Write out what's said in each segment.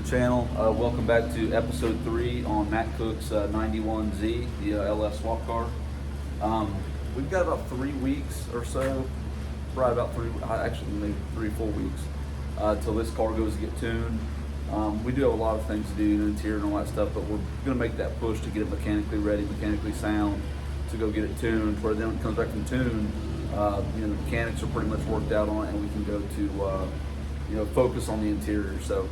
channel. Welcome back to episode 3 on Matt Cook's 91Z, the LF swap car. We've got about 3 weeks or so, probably about maybe 3-4 weeks, till this car goes to get tuned. We do have a lot of things to do, the interior and all that stuff, but we're going to make that push to get it mechanically ready, mechanically sound, to go get it tuned, where then when it comes back from tune, the mechanics are pretty much worked out on it, and we can go to focus on the interior. So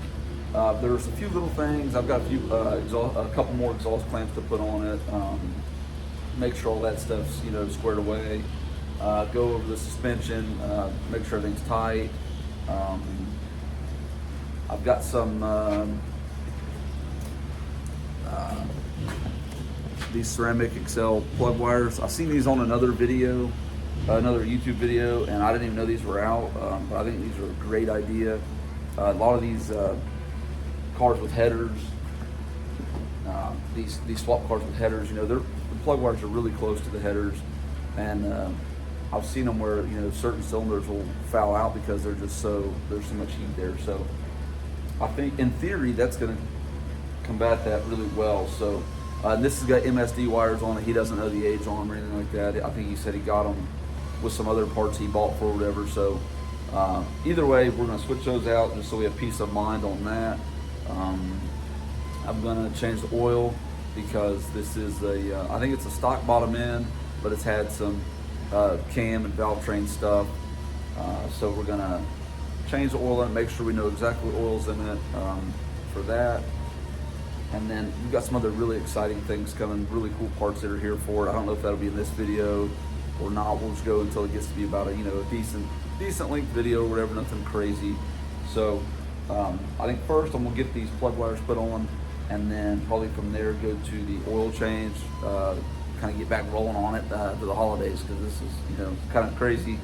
there's a few little things. I've got a couple more exhaust clamps to put on it. Make sure all that stuff's squared away. Go over the suspension. Make sure everything's tight. I've got some these ceramic Excel plug wires. I've seen these on another video, another YouTube video, and I didn't even know these were out. But I think these are a great idea. A lot of these cars with headers, these swap cars with headers, the plug wires are really close to the headers, and I've seen them where certain cylinders will foul out because there's so much heat there. So I think in theory that's going to combat that really well. So this has got MSD wires on it. He doesn't know the age on them or anything like that. I think he said he got them with some other parts he bought for whatever. So either way, we're going to switch those out just so we have peace of mind on that. I'm going to change the oil because this is I think it's a stock bottom end, but it's had some cam and valve train stuff. So we're going to change the oil and make sure we know exactly what oil's in it for that. And then we've got some other really exciting things coming, really cool parts that are here for it. I don't know if that'll be in this video or not. We'll just go until it gets to be about a decent length video or whatever, nothing crazy. So I think first I'm gonna get these plug wires put on, and then probably from there go to the oil change, kind of get back rolling on it for the holidays, because this is kind of crazy.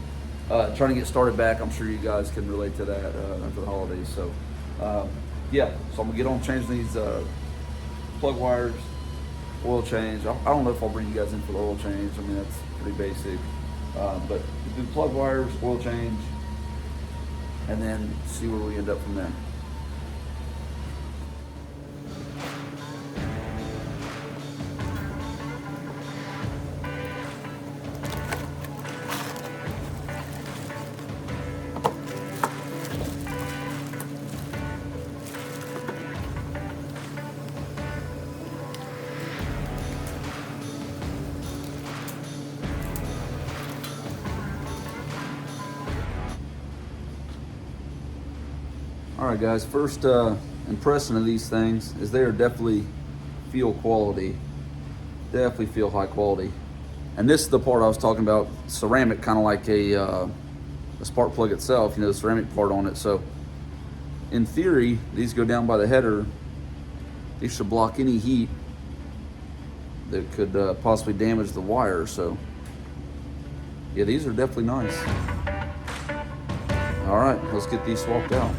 Trying to get started back. I'm sure you guys can relate to that after the holidays. So yeah, so I'm gonna get on changing these plug wires, oil change. I don't know if I'll bring you guys in for the oil change. I mean, that's pretty basic, but do plug wires, oil change, and then see where we end up from there. All right, guys, first impression of these things is they are definitely feel quality, definitely feel high quality. And this is the part I was talking about, ceramic, kind of like a spark plug itself, the ceramic part on it. So in theory, these go down by the header. These should block any heat that could possibly damage the wire. So yeah, these are definitely nice. All right, let's get these swapped out.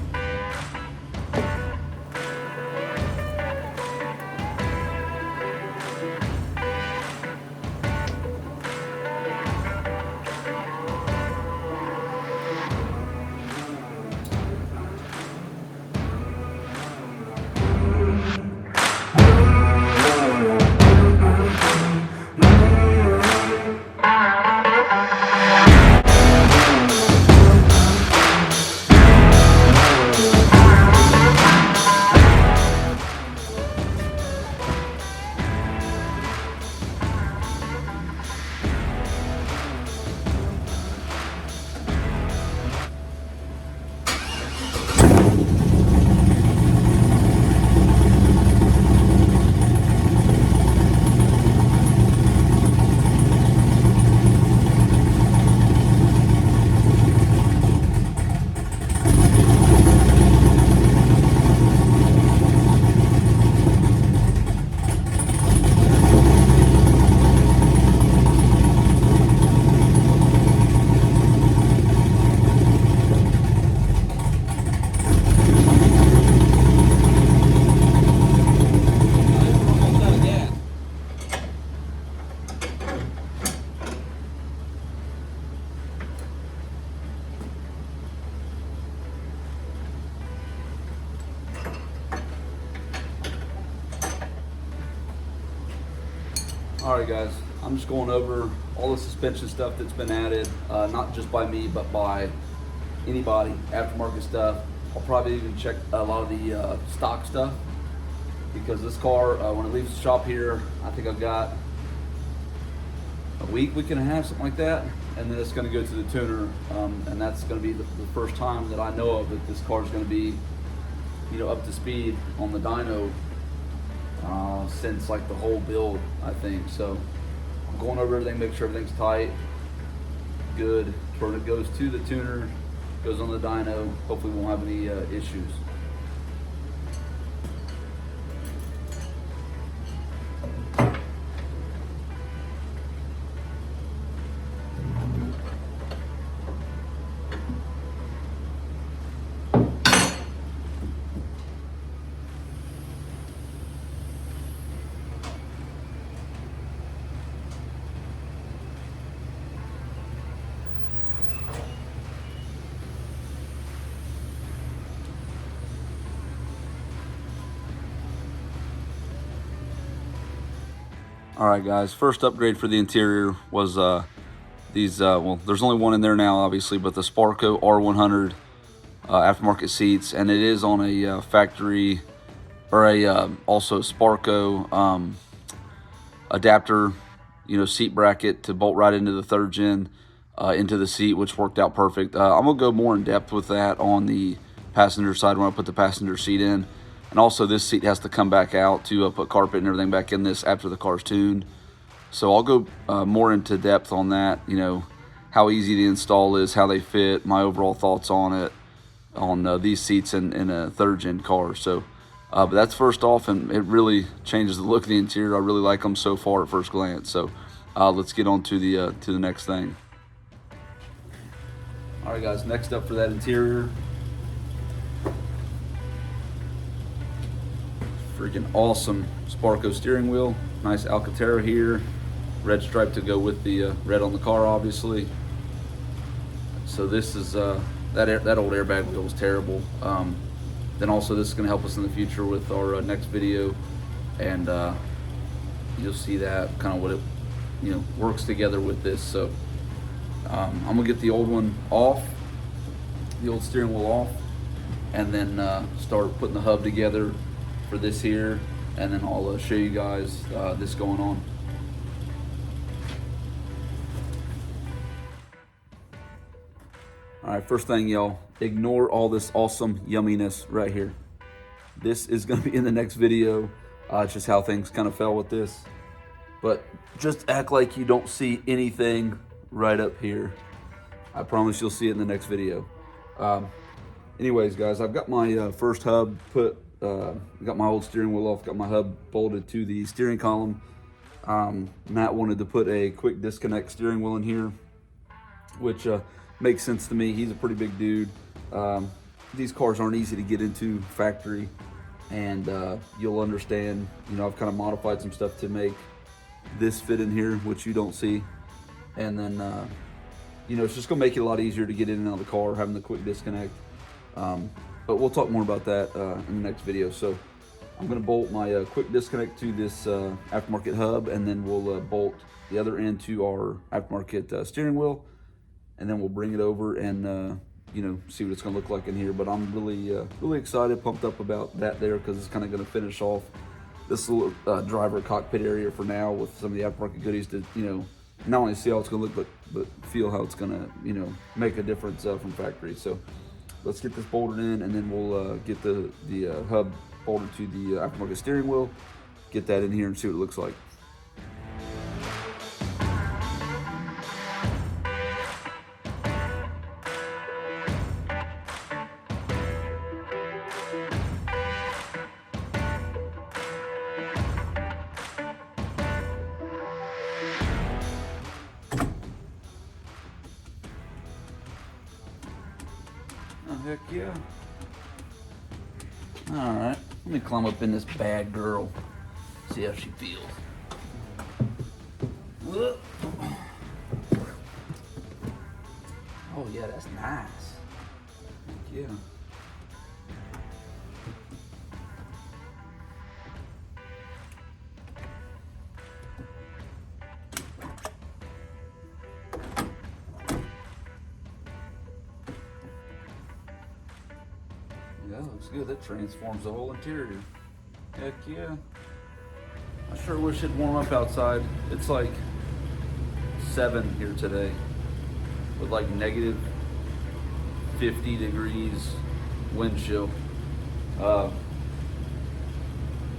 All right, guys, I'm just going over all the suspension stuff that's been added, not just by me, but by anybody, aftermarket stuff. I'll probably even check a lot of the stock stuff, because this car, when it leaves the shop here, I think I've got a week and a half, something like that, and then it's going to go to the tuner, and that's going to be the first time that I know of that this car is going to be, you know, up to speed on the dyno since like the whole build, I think. So I'm going over everything, make sure everything's tight, good, before it goes to the tuner, goes on the dyno. Hopefully we won't have any issues. All right, guys, first upgrade for the interior was these, well, there's only one in there now, obviously, but the Sparco R100 aftermarket seats, and it is on a factory, or a also Sparco adapter, you know, seat bracket to bolt right into the third gen into the seat, which worked out perfect. I'm gonna go more in depth with that on the passenger side when I put the passenger seat in. And also this seat has to come back out to put carpet and everything back in this after the car's tuned. So I'll go more into depth on that, you know, how easy the install is, how they fit, my overall thoughts on it, on these seats in a third gen car. So, but that's first off, and it really changes the look of the interior. I really like them so far at first glance. So let's get on to the next thing. All right, guys, next up for that interior, freaking awesome Sparco steering wheel. Nice Alcantara here. Red stripe to go with the red on the car, obviously. So this is, that old airbag wheel was terrible. Then also this is gonna help us in the future with our next video. And you'll see that kind of what it, you know, works together with this. So I'm gonna get the old one off, the old steering wheel off, and then start putting the hub together for this here, and then I'll show you guys this going on. All right, first thing, y'all, ignore all this awesome yumminess right here. This is gonna be in the next video. It's just how things kind of fell with this. But just act like you don't see anything right up here. I promise you'll see it in the next video. Anyways, guys, I've got my first hub put, got my old steering wheel off, got my hub bolted to the steering column. Matt wanted to put a quick disconnect steering wheel in here, which makes sense to me. He's a pretty big dude. These cars aren't easy to get into factory, and you'll understand, you know, I've kind of modified some stuff to make this fit in here, which you don't see. And then, you know, it's just gonna make it a lot easier to get in and out of the car, having the quick disconnect. But we'll talk more about that in the next video. So I'm gonna bolt my quick disconnect to this aftermarket hub, and then we'll bolt the other end to our aftermarket steering wheel, and then we'll bring it over and you know, see what it's gonna look like in here. But I'm really excited, pumped up about that there, because it's kind of gonna finish off this little driver cockpit area for now with some of the aftermarket goodies to, you know, not only see how it's gonna look, but feel how it's gonna, you know, make a difference from factory. So let's get this bolted in, and then we'll get the hub bolted to the aftermarket steering wheel, get that in here and see what it looks like. Oh, heck yeah. All right, let me climb up in this bad girl, see how she feels. Whoop. Oh yeah, that's nice. Heck yeah. that looks good. That transforms the whole interior. Heck yeah. I sure wish it'd warm up outside. It's like 7 here today with like negative 50 degrees wind chill.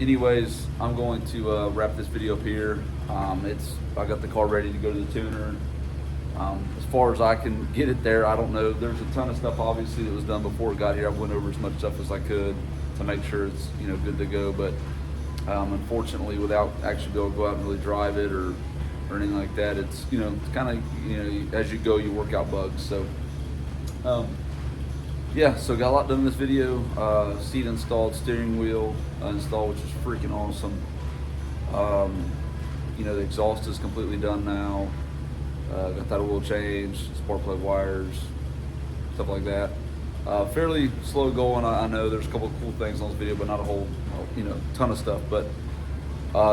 Anyways, I'm going to wrap this video up here. I got the car ready to go to the tuner. As far as I can get it there, I don't know. There's a ton of stuff obviously that was done before it got here. I went over as much stuff as I could to make sure it's good to go. But unfortunately, without actually being able to go out and really drive it or anything like that, it's it's kind of as you go you work out bugs. So yeah, so got a lot done in this video. Seat installed, steering wheel installed, which is freaking awesome. The exhaust is completely done now. Got that oil change, spark plug wires, stuff like that. Fairly slow going. I know there's a couple of cool things on this video, but not a whole, ton of stuff. But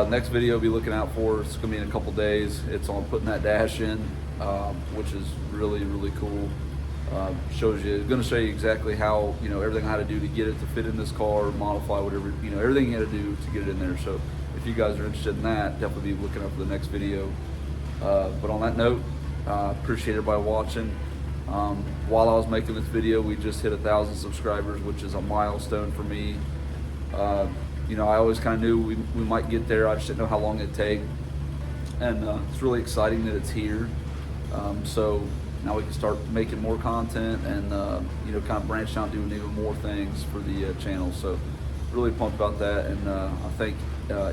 next video I'll be looking out for. It's gonna be in a couple days. It's on putting that dash in, which is really, really cool. Gonna show you exactly how, everything how to do to get it to fit in this car, modify whatever, everything you had to do to get it in there. So if you guys are interested in that, definitely be looking out for the next video. But on that note, appreciate everybody watching. While I was making this video, we just hit 1,000 subscribers, which is a milestone for me. I always kind of knew we might get there. I just didn't know how long it'd take. And it's really exciting that it's here. So now we can start making more content and, kind of branch out and doing even more things for the channel. So really pumped about that. And I thank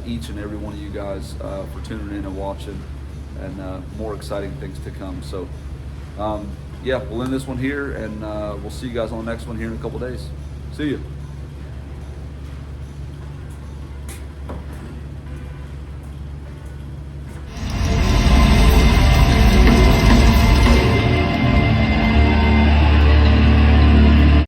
each and every one of you guys for tuning in and watching, and more exciting things to come. So yeah, we'll end this one here, and we'll see you guys on the next one here in a couple days. See you.